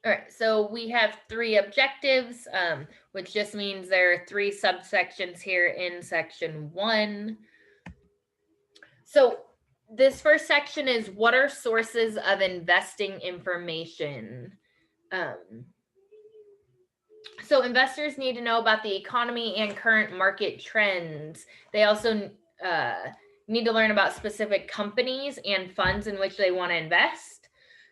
All right, so we have 3 objectives, which just means there are 3 subsections here in section 1. So this first section is what are sources of investing information? So investors need to know about the economy and current market trends. They also need to learn about specific companies and funds in which they want to invest.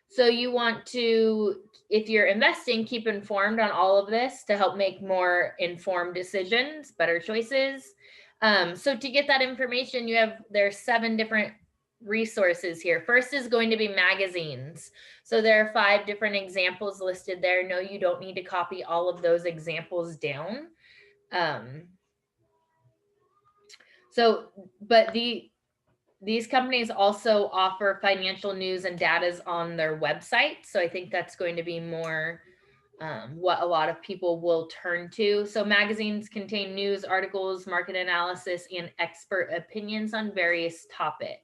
So you want to, if you're investing, keep informed on all of this to help make more informed decisions, better choices. So to get that information, there's 7 different resources here. First is going to be magazines. So there are 5 different examples listed there. No, you don't need to copy all of those examples down. But these companies also offer financial news and data on their website. So I think that's going to be more what a lot of people will turn to. So magazines contain news, articles, market analysis, and expert opinions on various topics.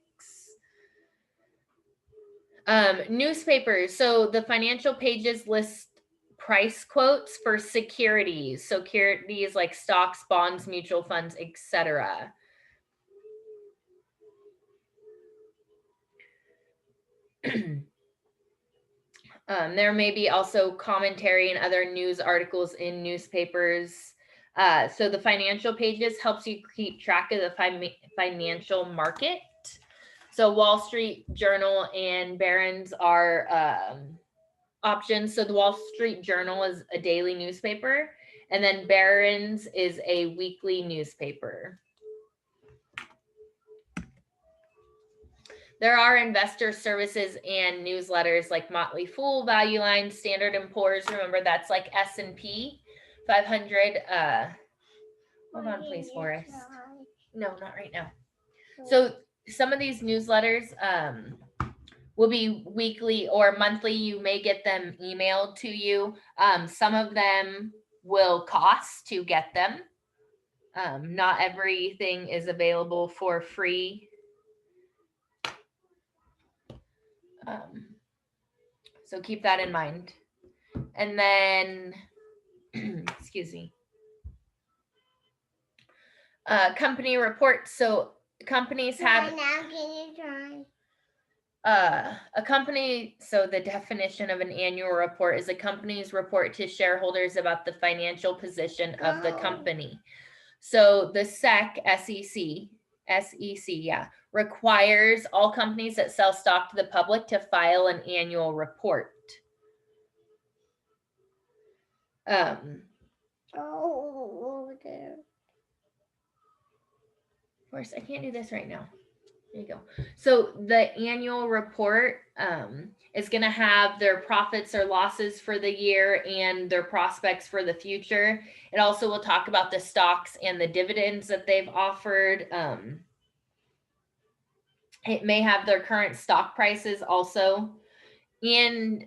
Newspapers. So the financial pages list price quotes for securities. So securities like stocks, bonds, mutual funds, etc. There may be also commentary and other news articles in newspapers. So the financial pages helps you keep track of the financial market. So Wall Street Journal and Barron's are options. So the Wall Street Journal is a daily newspaper, and then Barron's is a weekly newspaper. There are investor services and newsletters like Motley Fool, Value Line, Standard & Poor's. Remember, that's like S&P 500. Hold on, please, Forrest. No, not right now. So some of these newsletters will be weekly or monthly. You may get them emailed to you. Some of them will cost to get them. Not everything is available for free. So keep that in mind. And then, excuse me, company reports. So companies have a company. So the definition of an annual report is a company's report to shareholders about the financial position of the company. So the SEC, SEC, requires all companies that sell stock to the public to file an annual report. There. Of course, I can't do this right now. There you go. So the annual report is going to have their profits or losses for the year and their prospects for the future. It also will talk about the stocks and the dividends that they've offered. It may have their current stock prices also. And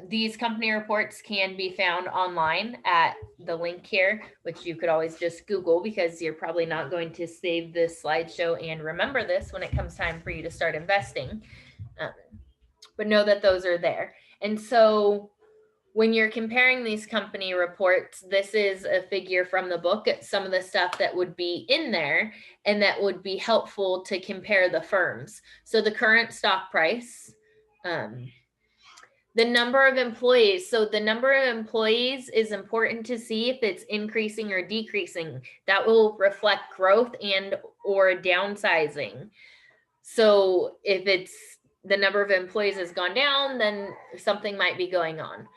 these company reports can be found online at the link here, which you could always just Google because you're probably not going to save this slideshow and remember this when it comes time for you to start investing. But know that those are there. And so when you're comparing these company reports, this is a figure from the book at some of the stuff that would be in there and that would be helpful to compare the firms. So the current stock price, the number of employees. So the number of employees is important to see if it's increasing or decreasing. That will reflect growth and or downsizing. So if it's the number of employees has gone down, then something might be going on.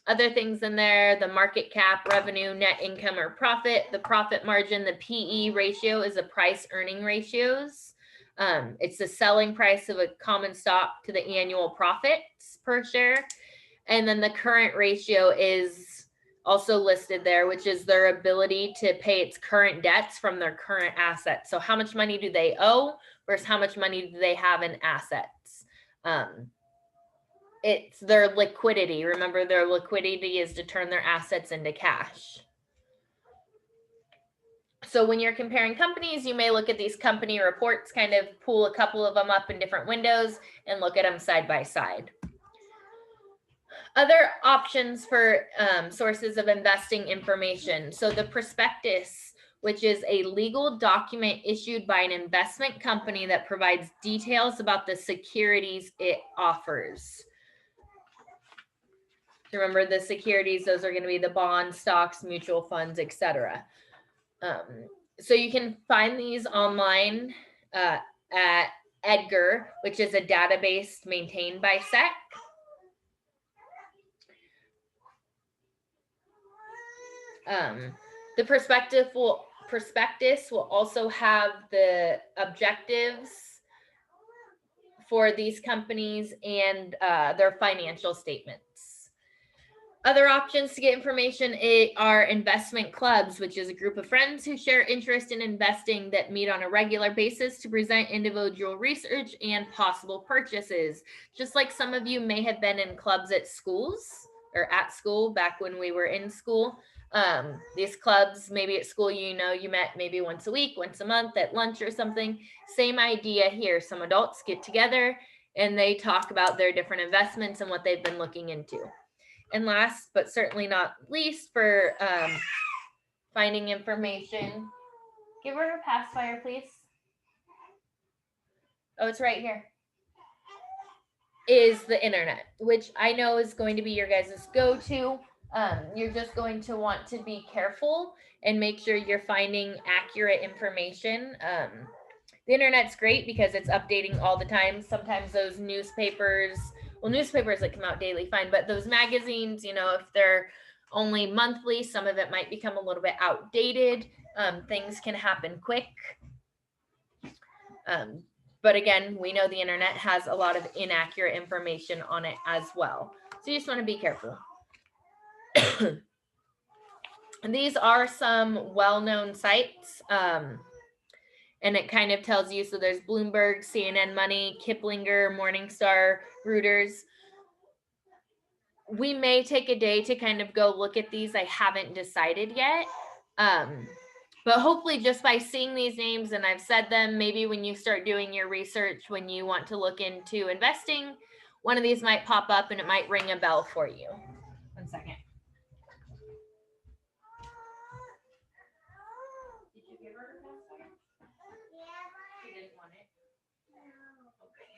Other things in there, the market cap, revenue, net income or profit, the profit margin, the PE ratio is the price earning ratios. It's the selling price of a common stock to the annual profits per share. And then the current ratio is also listed there, which is their ability to pay its current debts from their current assets. So how much money do they owe versus how much money do they have in assets? It's their liquidity. Remember, their liquidity is to turn their assets into cash. So when you're comparing companies, you may look at these company reports, kind of pull a couple of them up in different windows and look at them side by side. Other options for sources of investing information. So the prospectus, which is a legal document issued by an investment company that provides details about the securities it offers. Remember, the securities, those are going to be the bonds, stocks, mutual funds, etc. So you can find these online at Edgar, which is a database maintained by SEC. The prospectus will also have the objectives for these companies and their financial statements. Other options to get information are investment clubs, which is a group of friends who share interest in investing that meet on a regular basis to present individual research and possible purchases. Just like some of you may have been in clubs at schools or at school back when we were in school. These clubs, maybe at school, you met maybe once a week, once a month at lunch or something. Same idea here. Some adults get together and they talk about their different investments and what they've been looking into. And last, but certainly not least, for finding information, give her a pacifier, please. Oh, it's right here. Is the internet, which I know is going to be your guys' go-to. You're just going to want to be careful and make sure you're finding accurate information. The internet's great because it's updating all the time. Sometimes those newspapers that come out daily, fine, but those magazines, if they're only monthly, some of it might become a little bit outdated. Things can happen quick. But again, we know the internet has a lot of inaccurate information on it as well. So you just want to be careful. And these are some well-known sites. And it kind of tells you, so there's Bloomberg, CNN Money, Kiplinger, Morningstar, Reuters. We may take a day to kind of go look at these. I haven't decided yet. But hopefully just by seeing these names, and I've said them, maybe when you start doing your research, when you want to look into investing, one of these might pop up and it might ring a bell for you. 1 second. Did you give her a pacifier? Yeah. She didn't want it. Okay.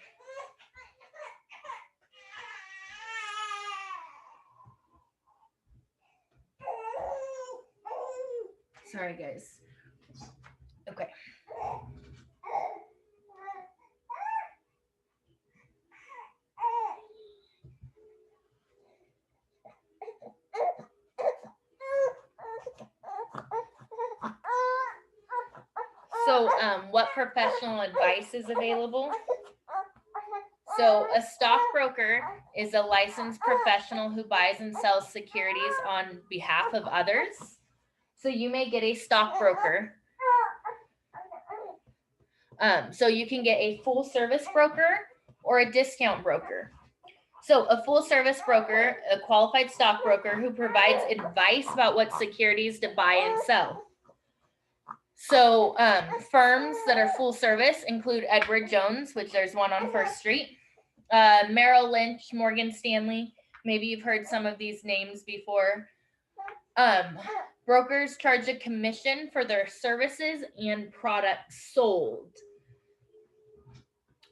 Sorry, guys. Okay. So, what professional advice is available? So, a stockbroker is a licensed professional who buys and sells securities on behalf of others. So, you may get a stockbroker. So, you can get a full service broker or a discount broker. So, a full service broker, a qualified stockbroker who provides advice about what securities to buy and sell. So firms that are full service include Edward Jones, which there's one on First Street, Merrill Lynch, Morgan Stanley. Maybe you've heard some of these names before. Brokers charge a commission for their services and products sold.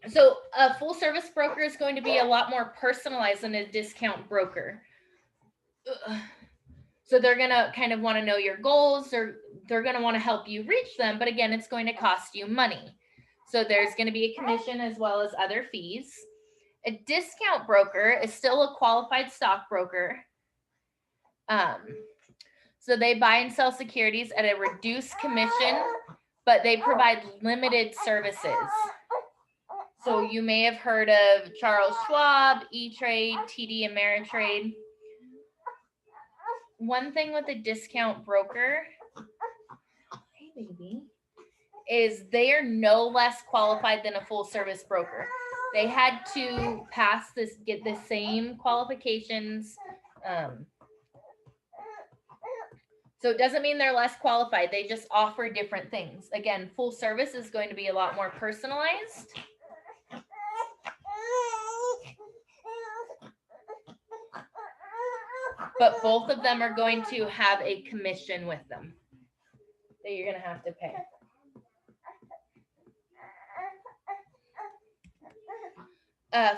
So a full service broker is going to be a lot more personalized than a discount broker. So they're going to kind of want to know your goals, or they're going to want to help you reach them. But again, it's going to cost you money. So there's going to be a commission as well as other fees. A discount broker is still a qualified stockbroker. So they buy and sell securities at a reduced commission, but they provide limited services. So you may have heard of Charles Schwab, E-Trade, TD Ameritrade. One thing with a discount broker, hey baby, is they are no less qualified than a full service broker. They had to get the same qualifications. So it doesn't mean they're less qualified. They just offer different things. Again, full service is going to be a lot more personalized. but both of them are going to have a commission with them that you're going to have to pay.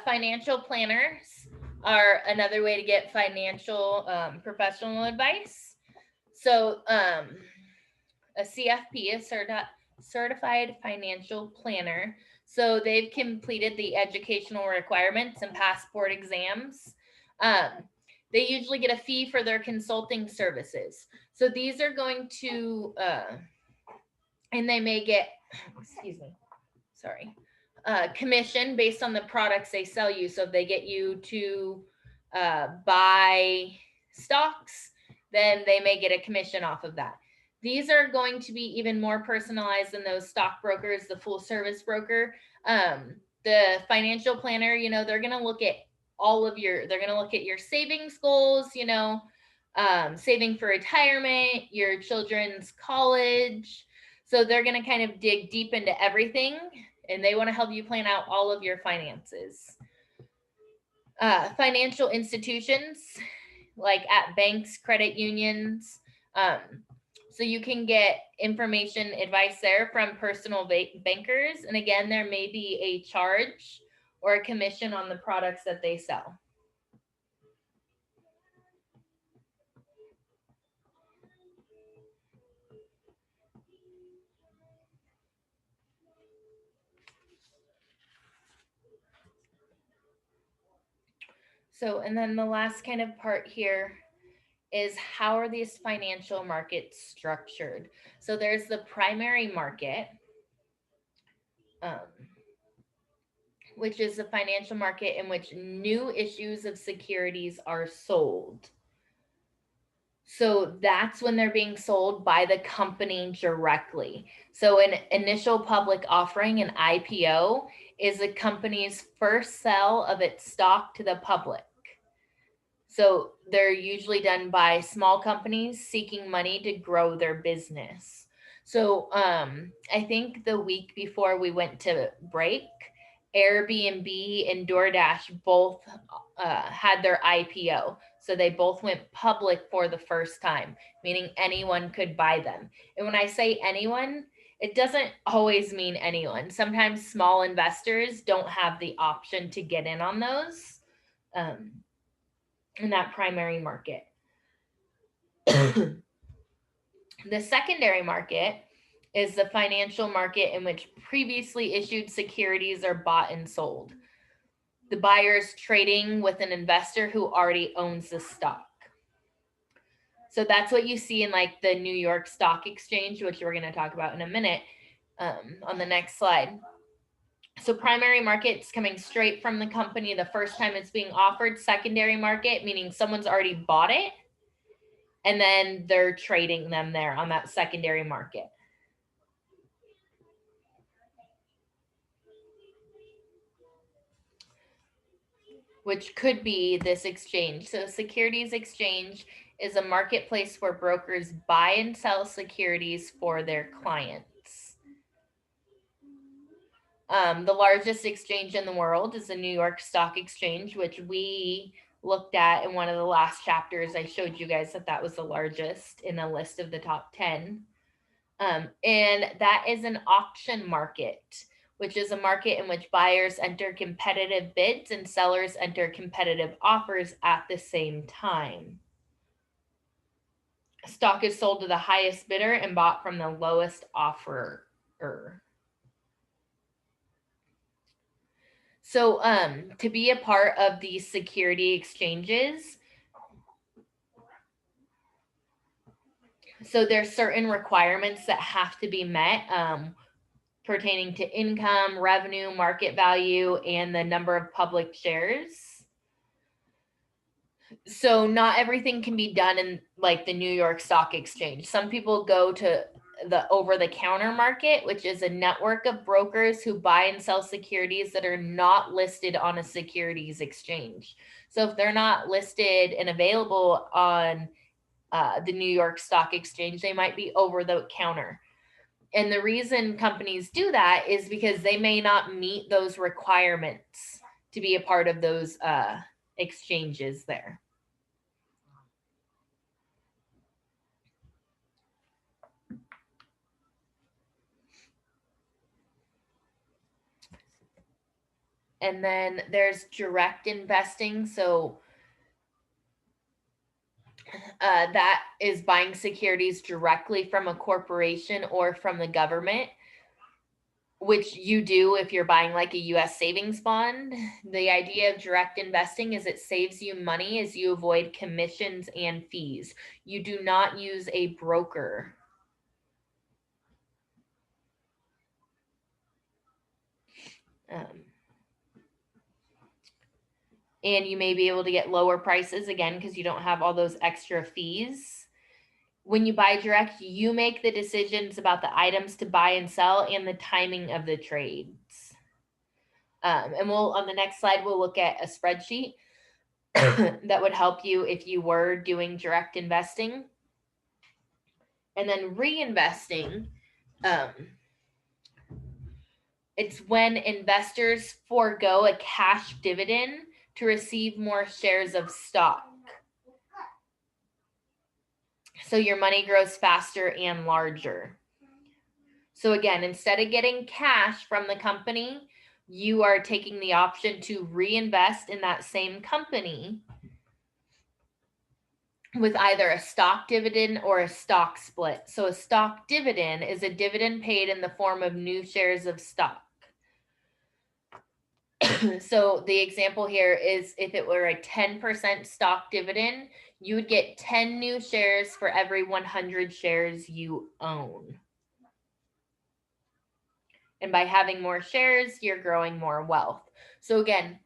Financial planners are another way to get financial professional advice. So a CFP is certified financial planner. So they've completed the educational requirements and passport exams. They usually get a fee for their consulting services. So these are going to, and they may get, commission based on the products they sell you. So if they get you to buy stocks, then they may get a commission off of that. These are going to be even more personalized than those stockbrokers, the full service broker. The financial planner, you know, they're going to look at they're going to look at your savings goals, you know, saving for retirement, your children's college. So they're going to kind of dig deep into everything, and they want to help you plan out all of your finances. Financial institutions like at banks, credit unions. So you can get information, advice there from personal bankers. And again, there may be a charge or a commission on the products that they sell. So, and then the last kind of part here is how are these financial markets structured? So there's the primary market, which is the financial market in which new issues of securities are sold. So that's when they're being sold by the company directly. So an initial public offering, an IPO, is a company's first sell of its stock to the public. So they're usually done by small companies seeking money to grow their business. So I think the week before we went to break, Airbnb and DoorDash both had their IPO. So they both went public for the first time, meaning anyone could buy them. And when I say anyone, it doesn't always mean anyone. Sometimes small investors don't have the option to get in on those. In that primary market. The secondary market is the financial market in which previously issued securities are bought and sold. The buyer is trading with an investor who already owns the stock. So that's what you see in like the New York Stock Exchange, which we're going to talk about in a minute on the next slide. So primary market's coming straight from the company the first time it's being offered. Secondary market, meaning someone's already bought it, and then they're trading them there on that secondary market. Which could be this exchange. So securities exchange is a marketplace where brokers buy and sell securities for their clients. The largest exchange in the world is the New York Stock Exchange, which we looked at in one of the last chapters. I showed you guys that was the largest in a list of the top 10. And that is an auction market, which is a market in which buyers enter competitive bids and sellers enter competitive offers at the same time. Stock is sold to the highest bidder and bought from the lowest offerer. So to be a part of these security exchanges, so there's certain requirements that have to be met pertaining to income, revenue, market value, and the number of public shares. So not everything can be done in like the New York Stock Exchange. Some people go to the over-the-counter market, which is a network of brokers who buy and sell securities that are not listed on a securities exchange. So if they're not listed and available on the New York Stock Exchange, they might be over the counter. And the reason companies do that is because they may not meet those requirements to be a part of those exchanges there. And then there's direct investing. So that is buying securities directly from a corporation or from the government, which you do if you're buying like a US savings bond. The idea of direct investing is it saves you money as you avoid commissions and fees. You do not use a broker. And you may be able to get lower prices again because you don't have all those extra fees. When you buy direct, you make the decisions about the items to buy and sell and the timing of the trades. And we'll, on the next slide, we'll look at a spreadsheet that would help you if you were doing direct investing. And then reinvesting, it's when investors forego a cash dividend to receive more shares of stock. So your money grows faster and larger. So again, instead of getting cash from the company, you are taking the option to reinvest in that same company with either a stock dividend or a stock split. So a stock dividend is a dividend paid in the form of new shares of stock. So the example here is if it were a 10% stock dividend, you would get 10 new shares for every 100 shares you own. And by having more shares, you're growing more wealth. So again,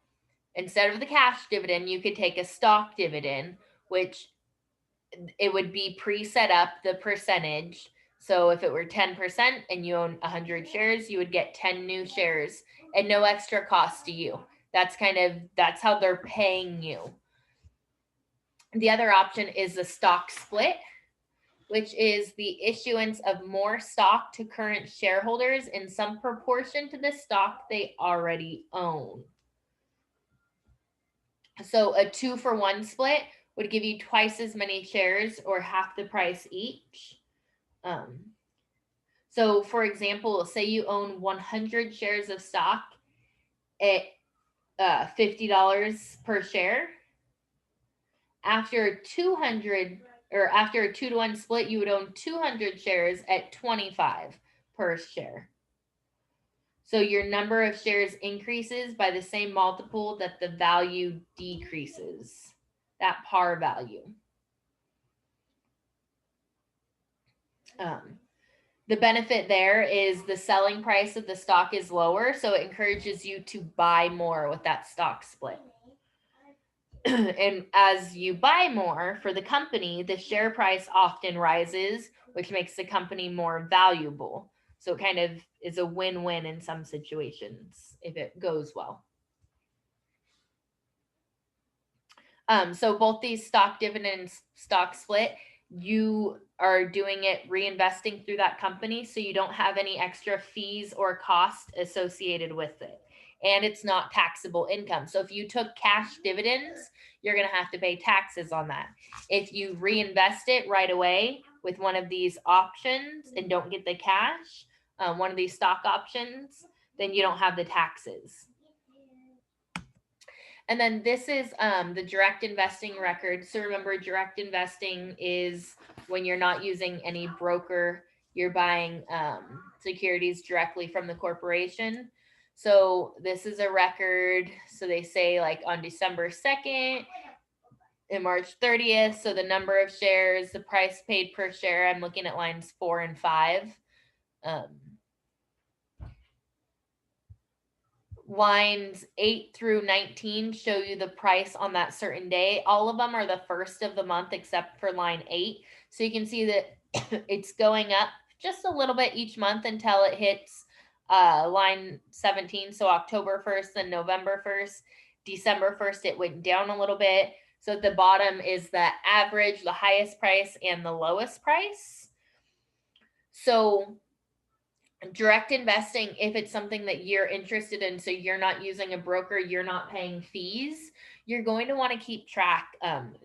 instead of the cash dividend, you could take a stock dividend, which it would be pre-set up the percentage. So if it were 10% and you own 100 shares, you would get 10 new shares and no extra cost to you. That's how they're paying you. The other option is the stock split, which is the issuance of more stock to current shareholders in some proportion to the stock they already own. So a 2-for-1 split would give you twice as many shares or half the price each. So for example, say you own 100 shares of stock at $50 per share. After a 2-to-1 split, you would own 200 shares at 25 per share. So your number of shares increases by the same multiple that the value decreases, that par value. The benefit there is the selling price of the stock is lower, so it encourages you to buy more with that stock split. And as you buy more for the company, the share price often rises, which makes the company more valuable. So it kind of is a win-win in some situations if it goes well. So both these stock dividends, stock split, you are doing it reinvesting through that company, so you don't have any extra fees or cost associated with it. And it's not taxable income. So if you took cash dividends, you're going to have to pay taxes on that. If you reinvest it right away with one of these options and don't get the cash, one of these stock options, then you don't have the taxes. And then this is the direct investing record. So remember, direct investing is when you're not using any broker, you're buying securities directly from the corporation. So this is a record. So they say like on December 2nd and March 30th. So the number of shares, the price paid per share, I'm looking at lines 4 and 5. Lines 8 through 19 show you the price on that certain day. All of them are the first of the month except for line 8. So you can see that it's going up just a little bit each month until it hits line 17. So October 1st and November 1st. December 1st, it went down a little bit. So at the bottom is the average, the highest price, and the lowest price. So direct investing, if it's something that you're interested in, so you're not using a broker, you're not paying fees, you're going to want to keep track,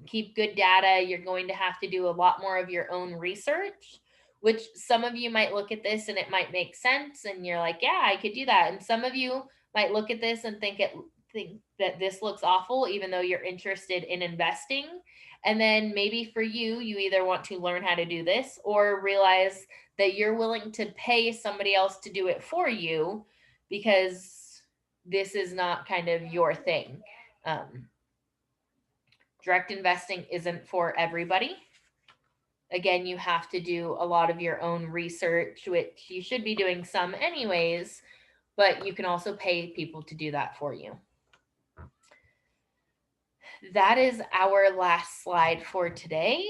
keep good data. You're going to have to do a lot more of your own research, which some of you might look at this and it might make sense. And you're like, yeah, I could do that. And some of you might look at this and think that this looks awful, even though you're interested in investing. And then maybe for you, you either want to learn how to do this or realize that you're willing to pay somebody else to do it for you because this is not kind of your thing. Direct investing isn't for everybody. Again, you have to do a lot of your own research, which you should be doing some anyways, but you can also pay people to do that for you. That is our last slide for today.